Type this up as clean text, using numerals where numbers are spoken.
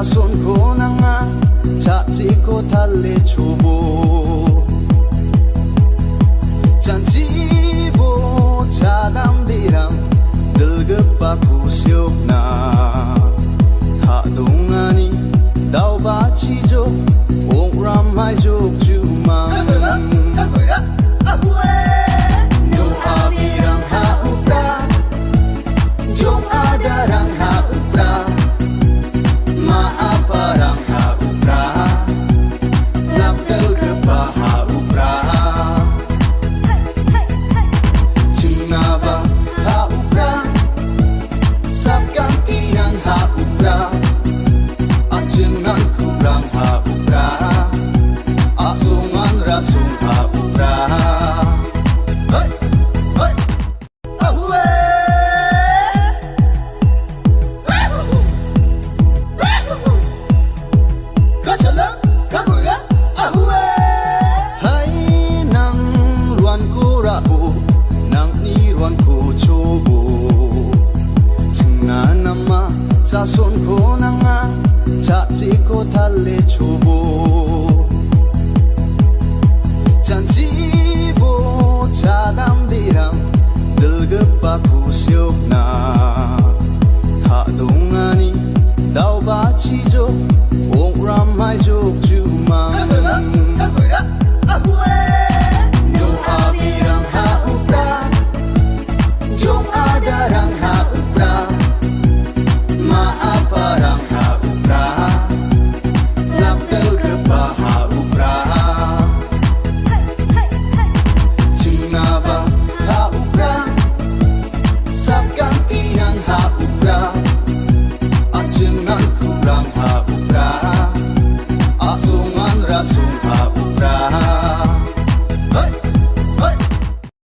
자손 고낭아 자치고 달래주보 잔치보 자담비랑 늙어빠고 시옵나 하동아니 다오바치족 옹람하이족 주만 노아비랑 하upra 종 adarang haupra maaparang haupra naptal ka pa haupra Junaba haupra sabkantihan haupra at jangan kurang haupra asungan rasong haupra Hey! Hey! Ahue! 자손 고낭아 자치고 달래주보 잔치보 자담비랑 늙어빠고 시옵나